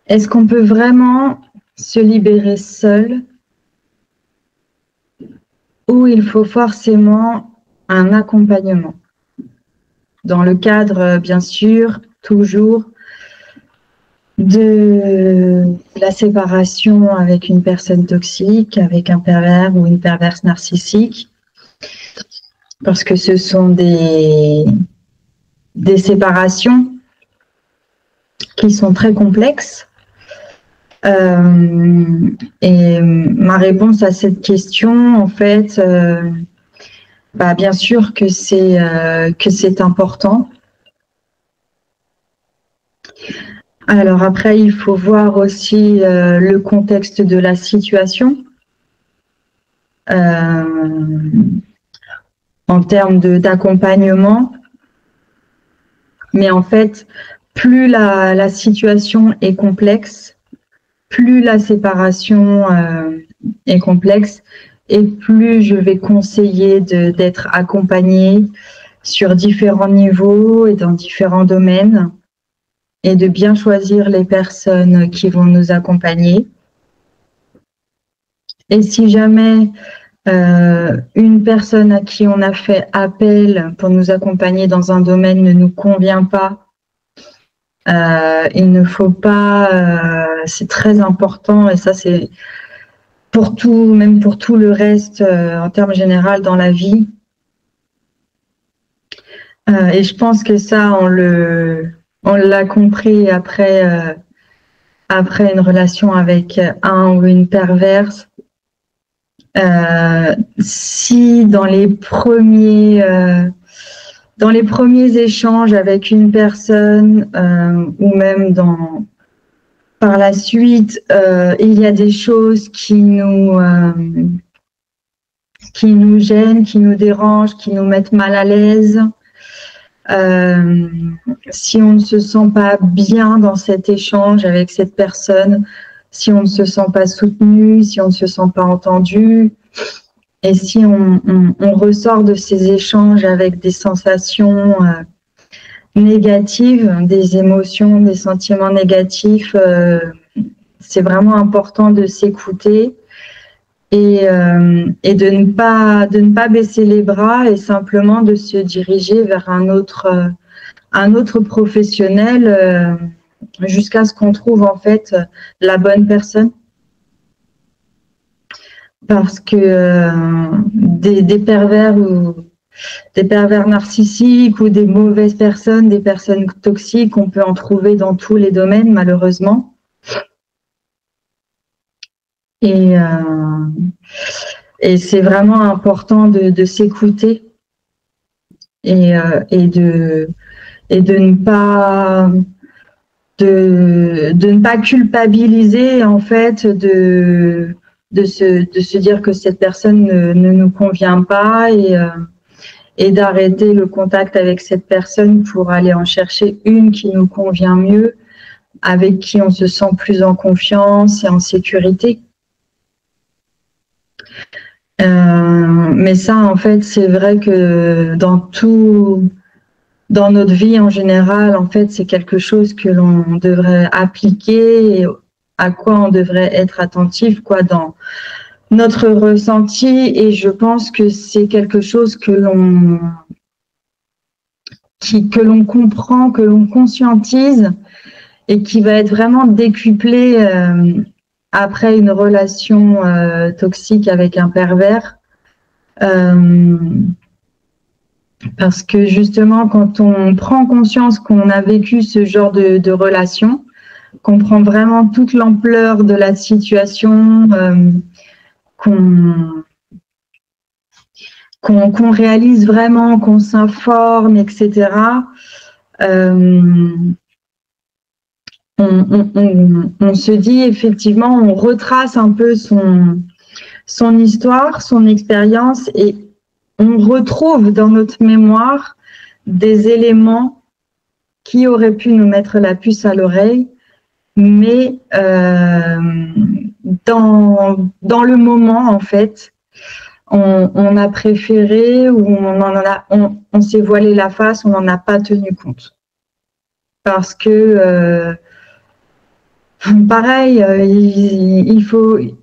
est-ce qu'on peut vraiment se libérer seul ou il faut forcément un accompagnement? Dans le cadre, bien sûr, toujours de la séparation avec une personne toxique, avec un pervers ou une perverse narcissique, parce que ce sont des séparations qui sont très complexes. Et ma réponse à cette question, en fait, bien sûr que c'est important. Alors après, il faut voir aussi le contexte de la situation. En termes d'accompagnement. Mais en fait, plus la situation est complexe, plus la séparation est complexe et plus je vais conseiller d'être accompagnée sur différents niveaux et dans différents domaines et de bien choisir les personnes qui vont nous accompagner. Et si jamais une personne à qui on a fait appel pour nous accompagner dans un domaine ne nous convient pas, il ne faut pas, c'est très important, et ça c'est pour tout, même pour tout le reste en termes généraux dans la vie. Et je pense que ça, on l'a compris après une relation avec un ou une perverse. Si dans les premiers échanges avec une personne ou même par la suite, il y a des choses qui nous gênent, qui nous dérangent, qui nous mettent mal à l'aise. Si on ne se sent pas bien dans cet échange avec cette personne, si on ne se sent pas soutenu, si on ne se sent pas entendu, et si on ressort de ces échanges avec des sensations négatives, des émotions, des sentiments négatifs, c'est vraiment important de s'écouter et de ne pas baisser les bras et simplement de se diriger vers un autre professionnel jusqu'à ce qu'on trouve en fait la bonne personne. Parce que des pervers ou des pervers narcissiques ou des mauvaises personnes, des personnes toxiques, on peut en trouver dans tous les domaines malheureusement. Et c'est vraiment important de s'écouter et de ne pas culpabiliser en fait de se dire que cette personne ne nous convient pas et d'arrêter le contact avec cette personne pour aller en chercher une qui nous convient mieux, avec qui on se sent plus en confiance et en sécurité. Mais ça, en fait, c'est vrai que dans notre vie en général, en fait, c'est quelque chose que l'on devrait appliquer et à quoi on devrait être attentif, dans notre ressenti. Et je pense que c'est quelque chose que l'on comprend, que l'on conscientise et qui va être vraiment décuplé après une relation toxique avec un pervers. Parce que justement, quand on prend conscience qu'on a vécu ce genre de relation, qu'on prend vraiment toute l'ampleur de la situation, qu'on réalise vraiment, qu'on s'informe, etc., on se dit effectivement, on retrace un peu son histoire, son expérience et on retrouve dans notre mémoire des éléments qui auraient pu nous mettre la puce à l'oreille, mais dans le moment, en fait, on a préféré ou on s'est voilé la face, on n'en a pas tenu compte. Parce que pareil, il faut, et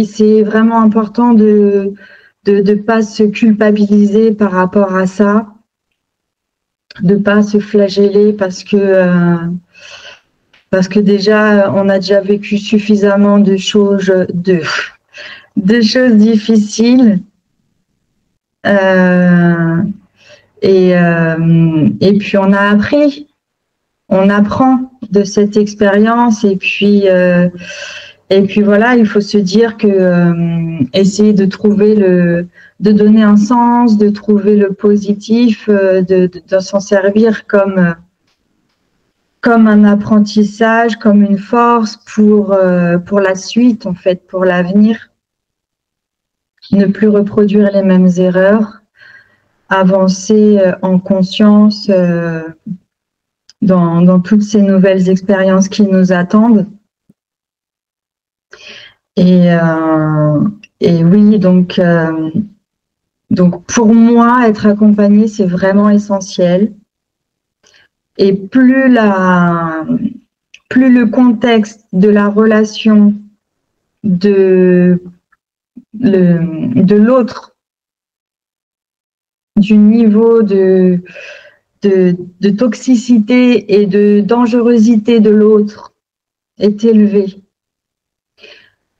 c'est vraiment important de pas se culpabiliser par rapport à ça, de pas se flageller parce que déjà on a déjà vécu suffisamment de choses choses difficiles. Et puis on a appris, on apprend de cette expérience et puis voilà, il faut se dire que essayer de trouver de donner un sens, de trouver le positif, de s'en servir comme un apprentissage, comme une force pour la suite en fait, pour l'avenir. Ne plus reproduire les mêmes erreurs, avancer en conscience dans toutes ces nouvelles expériences qui nous attendent. Et oui, donc pour moi, être accompagnée, c'est vraiment essentiel. Et plus le contexte de la relation de l'autre, du niveau de toxicité et de dangerosité de l'autre est élevé,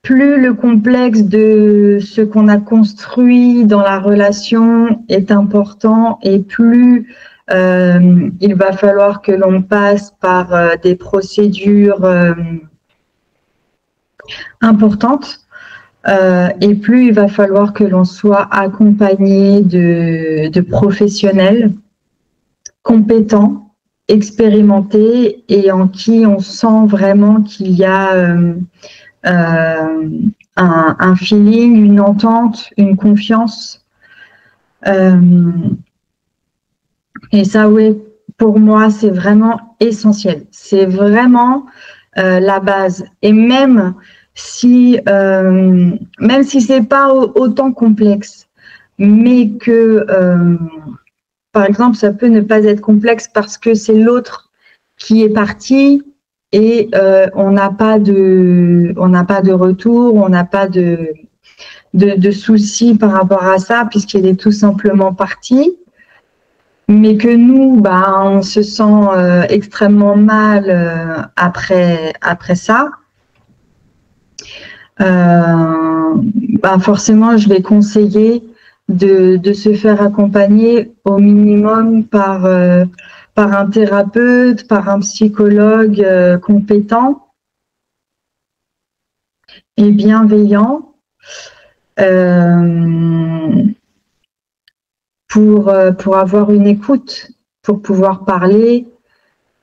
plus le complexe de ce qu'on a construit dans la relation est important et plus il va falloir que l'on passe par des procédures importantes et plus il va falloir que l'on soit accompagné de professionnels compétents, expérimentés et en qui on sent vraiment qu'il y a un feeling, une entente, une confiance. Et ça, oui, pour moi, c'est vraiment essentiel. C'est vraiment la base. Et même si c'est pas autant complexe, mais que, par exemple, ça peut ne pas être complexe parce que c'est l'autre qui est parti et on n'a pas de retour, on n'a pas de soucis par rapport à ça puisqu'il est tout simplement parti. Mais que nous, on se sent extrêmement mal après ça. Forcément, je vais conseiller de se faire accompagner au minimum par un thérapeute, par un psychologue compétent et bienveillant. Pour avoir une écoute, pour pouvoir parler.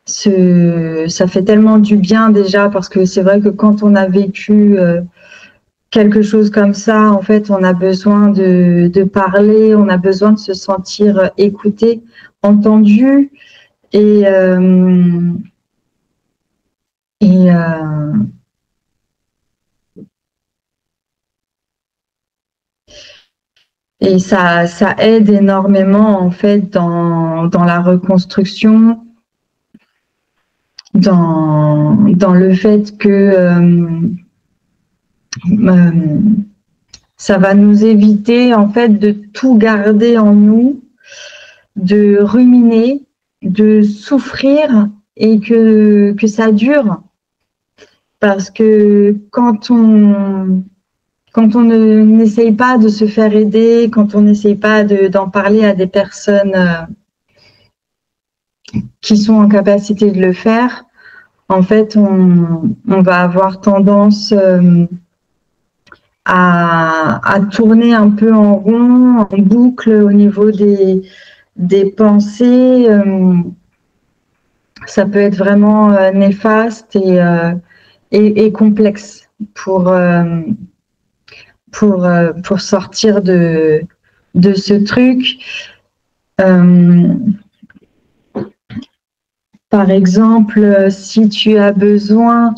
Ça fait tellement du bien déjà parce que c'est vrai que quand on a vécu quelque chose comme ça, en fait, on a besoin de parler, on a besoin de se sentir écouté, entendu et ça aide énormément en fait dans la reconstruction, dans le fait que ça va nous éviter en fait de tout garder en nous, de ruminer, de souffrir et que ça dure. Parce que quand on n'essaye pas de se faire aider, quand on n'essaye pas d'en parler à des personnes qui sont en capacité de le faire, en fait, on va avoir tendance à tourner un peu en rond, en boucle au niveau des pensées. Ça peut être vraiment néfaste et complexe pour sortir de ce truc. Par exemple, si tu as besoin,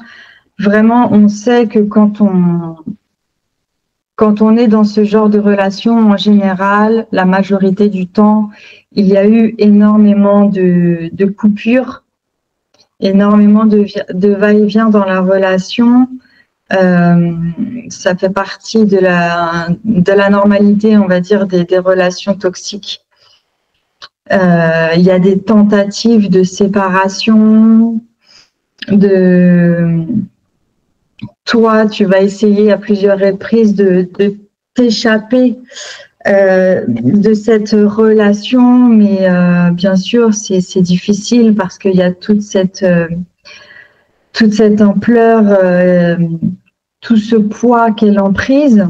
vraiment, on sait que quand on est dans ce genre de relation, en général, la majorité du temps, il y a eu énormément de coupures. énormément de va-et-vient dans la relation. Ça fait partie de la normalité, on va dire, des relations toxiques. Il y a des tentatives de séparation, toi, tu vas essayer à plusieurs reprises de t'échapper de cette relation, mais bien sûr, c'est difficile parce qu'il y a toute cette ampleur, tout ce poids qu'est l'emprise.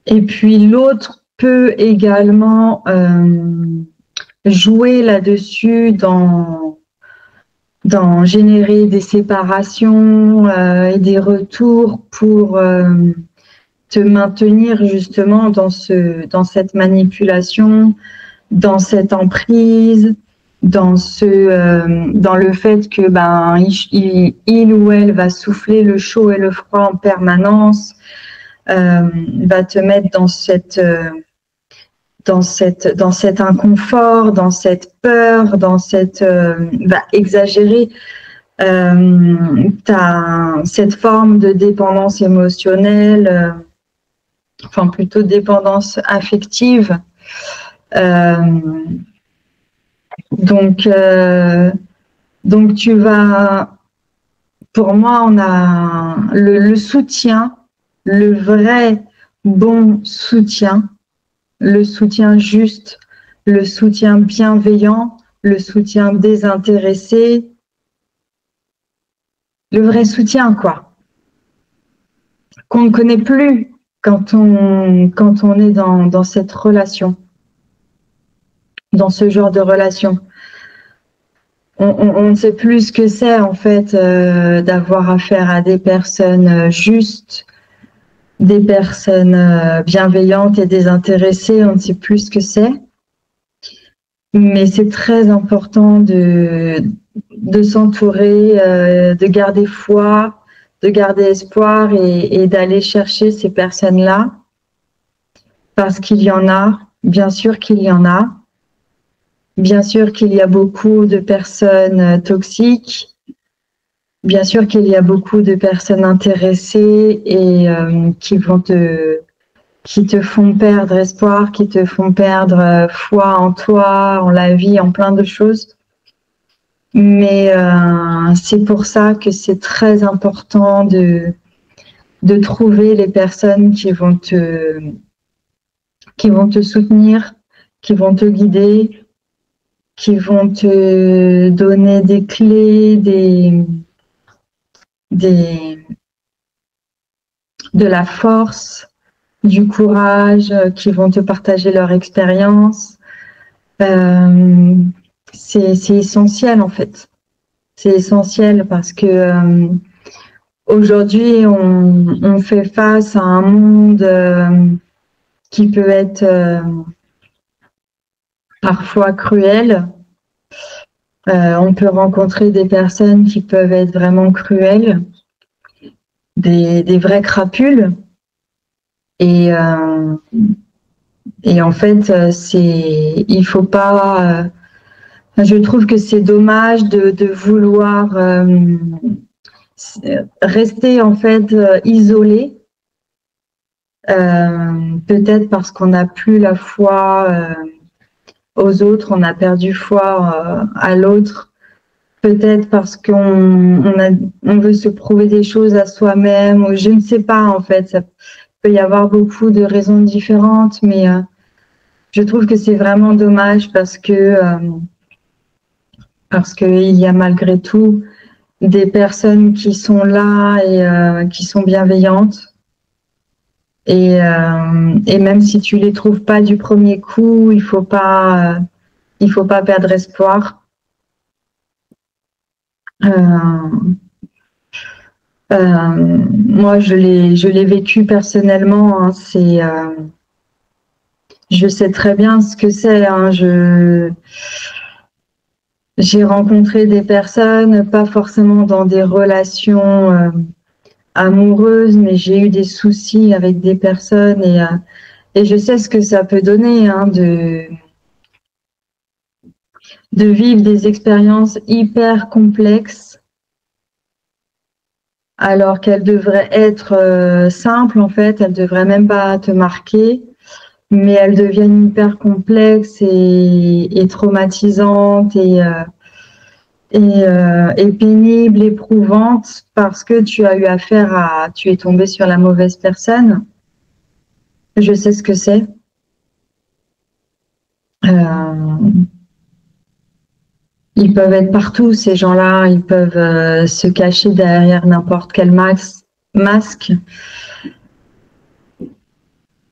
Et puis l'autre peut également jouer là-dessus dans générer des séparations et des retours pour te maintenir justement dans cette manipulation, dans cette emprise, dans le fait que il ou elle va souffler le chaud et le froid en permanence, va te mettre dans cet inconfort, dans cette peur, va exagérer cette forme de dépendance émotionnelle, enfin plutôt dépendance affective. Donc tu vas, pour moi, on a le soutien, le vrai bon soutien, le soutien juste, le soutien bienveillant, le soutien désintéressé, le vrai soutien, quoi, qu'on ne connaît plus quand on est dans cette relation, dans ce genre de relation. On ne sait plus ce que c'est, en fait, d'avoir affaire à des personnes justes, des personnes bienveillantes et désintéressées. On ne sait plus ce que c'est. Mais c'est très important de s'entourer, de garder foi, de garder espoir et d'aller chercher ces personnes-là. Parce qu'il y en a, bien sûr qu'il y en a. Bien sûr qu'il y a beaucoup de personnes toxiques. Bien sûr qu'il y a beaucoup de personnes intéressées et qui te font perdre espoir, qui te font perdre foi en toi, en la vie, en plein de choses. Mais c'est pour ça que c'est très important de trouver les personnes qui vont te soutenir, qui vont te guider, qui vont te donner des clés, de la force, du courage, qui vont te partager leur expérience. C'est essentiel, en fait. C'est essentiel parce que aujourd'hui, on fait face à un monde qui peut être parfois cruel. On peut rencontrer des personnes qui peuvent être vraiment cruelles, des vraies crapules. Et en fait, il faut pas. Je trouve que c'est dommage de vouloir rester en fait isolé, peut-être parce qu'on n'a plus la foi aux autres, on a perdu foi à l'autre, peut-être parce qu'on veut se prouver des choses à soi-même, ou je ne sais pas en fait. Ça peut y avoir beaucoup de raisons différentes, mais je trouve que c'est vraiment dommage parce qu'il y a malgré tout des personnes qui sont là et qui sont bienveillantes. Et même si tu les trouves pas du premier coup, il faut pas perdre espoir. Moi, je l'ai vécu personnellement. Hein, je sais très bien ce que c'est. Hein, j'ai rencontré des personnes, pas forcément dans des relations amoureuses, mais j'ai eu des soucis avec des personnes et je sais ce que ça peut donner, hein, de vivre des expériences hyper complexes alors qu'elles devraient être simples en fait, elles devraient même pas te marquer, mais elles deviennent hyper complexes et traumatisantes et pénibles, éprouvantes parce que tu as eu tu es tombé sur la mauvaise personne. Je sais ce que c'est. Ils peuvent être partout, ces gens-là. Ils peuvent se cacher derrière n'importe quel masque.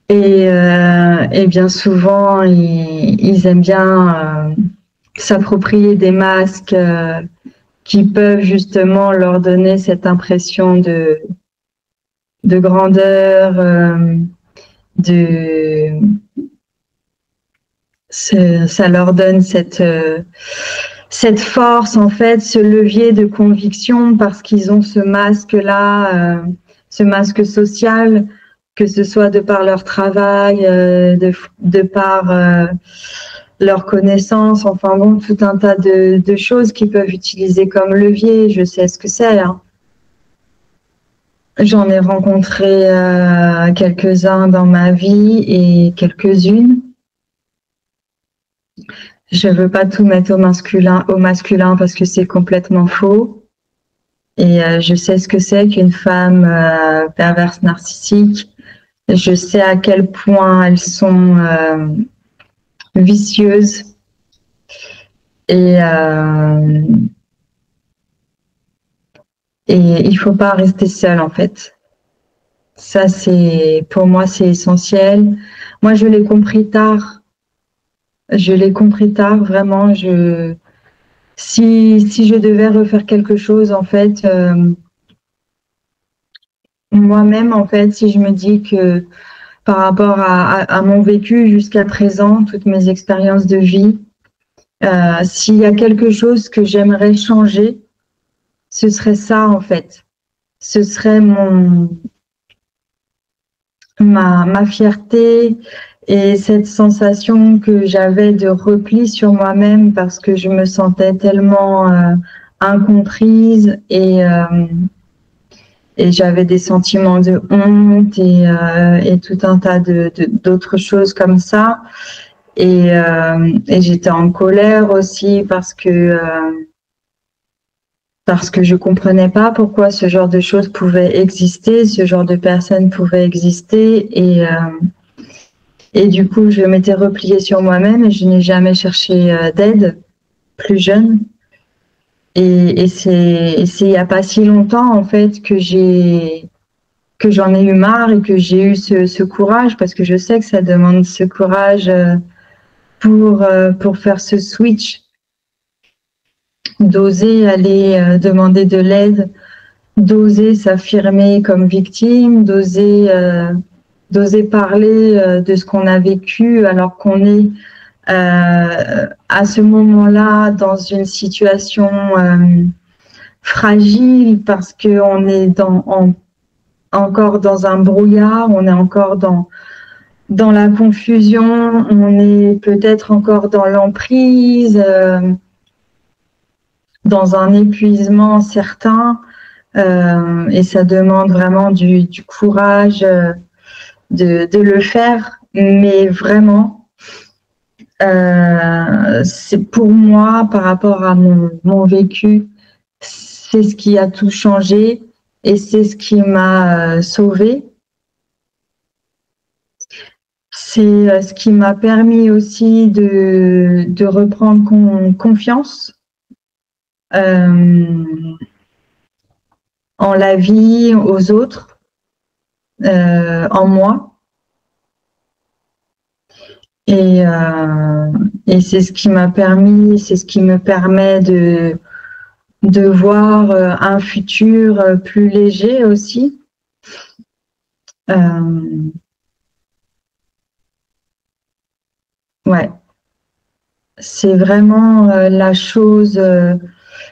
Et bien souvent, ils aiment bien s'approprier des masques qui peuvent justement leur donner cette impression de grandeur, ça leur donne cette force, en fait, ce levier de conviction parce qu'ils ont ce masque-là, ce masque social, que ce soit de par leur travail, de par leur connaissance, enfin bon, tout un tas de choses qu'ils peuvent utiliser comme levier. Je sais ce que c'est. Hein. J'en ai rencontré quelques-uns dans ma vie et quelques-unes. Je veux pas tout mettre au masculin parce que c'est complètement faux. Et je sais ce que c'est qu'une femme perverse narcissique. Je sais à quel point elles sont vicieuses. Et il faut pas rester seul en fait. Ça pour moi c'est essentiel. Moi je l'ai compris tard. Je l'ai compris tard vraiment. Si je devais refaire quelque chose en fait, moi-même en fait, si je me dis que par rapport à mon vécu jusqu'à présent, toutes mes expériences de vie, s'il y a quelque chose que j'aimerais changer, ce serait ça en fait. Ce serait ma fierté et cette sensation que j'avais de repli sur moi-même parce que je me sentais tellement incomprise et j'avais des sentiments de honte et tout un tas d'autres choses comme ça. Et j'étais en colère aussi parce que je comprenais pas pourquoi ce genre de choses pouvait exister, ce genre de personnes pouvaient exister et du coup je m'étais repliée sur moi-même et je n'ai jamais cherché d'aide plus jeune et c'est il y a pas si longtemps en fait que j'en ai eu marre et que j'ai eu ce courage parce que je sais que ça demande ce courage pour faire ce switch, d'oser aller demander de l'aide, d'oser s'affirmer comme victime, d'oser parler de ce qu'on a vécu alors qu'on est à ce moment-là dans une situation fragile parce qu'on est encore dans un brouillard, on est encore dans la confusion, on est peut-être encore dans l'emprise, dans un épuisement certain, et ça demande vraiment du courage de le faire, mais vraiment, c'est pour moi, par rapport à mon vécu, c'est ce qui a tout changé et c'est ce qui m'a sauvée. C'est ce qui m'a permis aussi de reprendre confiance en la vie, aux autres, en moi. Et c'est ce qui m'a permis, c'est ce qui me permet de voir un futur plus léger aussi. Ouais, c'est vraiment la chose.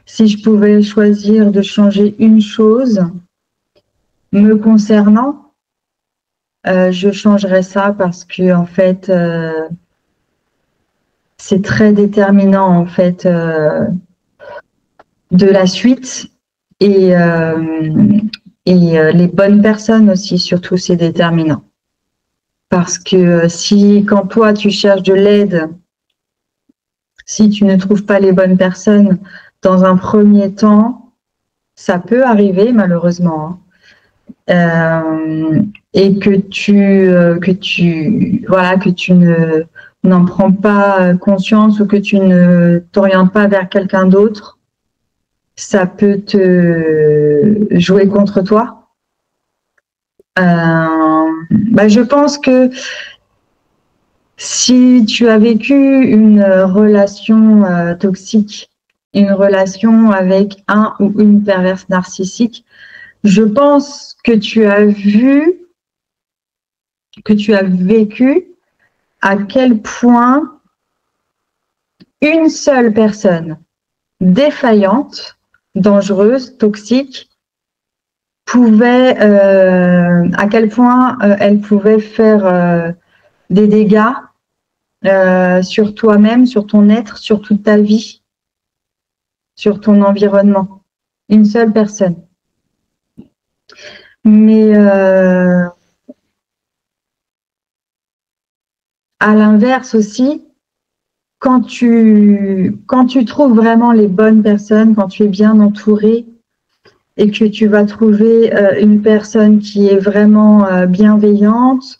Si je pouvais choisir de changer une chose me concernant, je changerais ça parce que en fait, c'est très déterminant en fait de la suite et les bonnes personnes aussi, surtout, c'est déterminant. Parce que si, quand toi, tu cherches de l'aide, si tu ne trouves pas les bonnes personnes dans un premier temps, ça peut arriver malheureusement, et que tu n'en prends pas conscience ou que tu ne t'orientes pas vers quelqu'un d'autre, ça peut te jouer contre toi. Je pense que si tu as vécu une relation toxique, une relation avec un ou une perverse narcissique, je pense que tu as vécu à quel point une seule personne défaillante, dangereuse, toxique, à quel point elle pouvait faire des dégâts sur toi-même, sur ton être, sur toute ta vie, sur ton environnement. Une seule personne. Mais à l'inverse aussi, quand tu trouves vraiment les bonnes personnes, quand tu es bien entouré et que tu vas trouver une personne qui est vraiment bienveillante,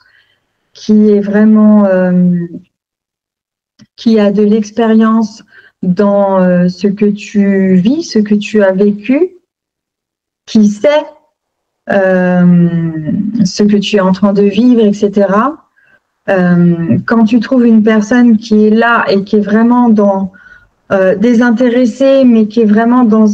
qui est vraiment qui a de l'expérience dans ce que tu vis, ce que tu as vécu, qui sait ce que tu es en train de vivre, etc. Quand tu trouves une personne qui est là et qui est vraiment désintéressée, mais qui est vraiment dans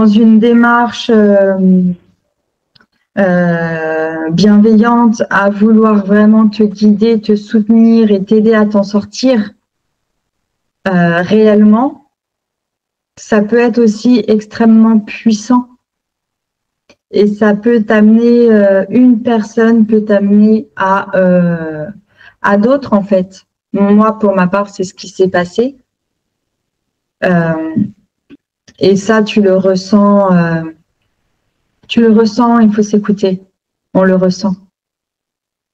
une démarche bienveillante, à vouloir vraiment te guider, te soutenir et t'aider à t'en sortir réellement, ça peut être aussi extrêmement puissant. Et ça peut t'amener, une personne peut t'amener à d'autres, en fait. Moi, pour ma part, c'est ce qui s'est passé. Et ça, tu le ressens, il faut s'écouter. On le ressent.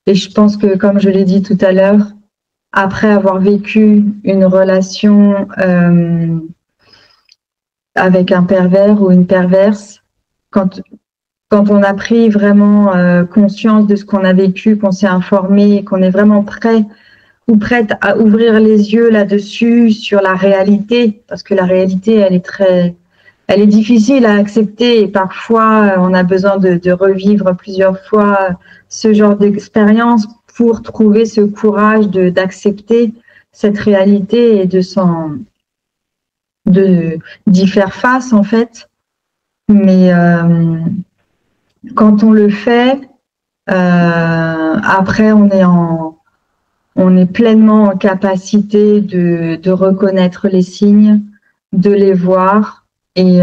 Et je pense que, comme je l'ai dit tout à l'heure, après avoir vécu une relation avec un pervers ou une perverse, quand on a pris vraiment conscience de ce qu'on a vécu, qu'on s'est informé, qu'on est vraiment prêt ou prête à ouvrir les yeux là-dessus, sur la réalité, parce que la réalité, elle est difficile à accepter et parfois on a besoin de revivre plusieurs fois ce genre d'expérience pour trouver ce courage d'accepter cette réalité et d'y faire face en fait. Mais quand on le fait, après on est pleinement en capacité de reconnaître les signes, de les voir et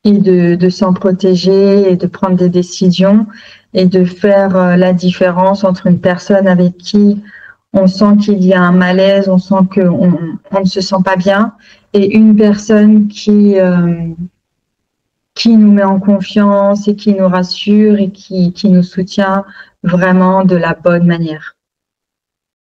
de s'en protéger et de prendre des décisions et de faire la différence entre une personne avec qui on sent qu'il y a un malaise, on sent qu'on ne se sent pas bien, et une personne qui nous met en confiance et qui nous rassure et qui nous soutient vraiment de la bonne manière.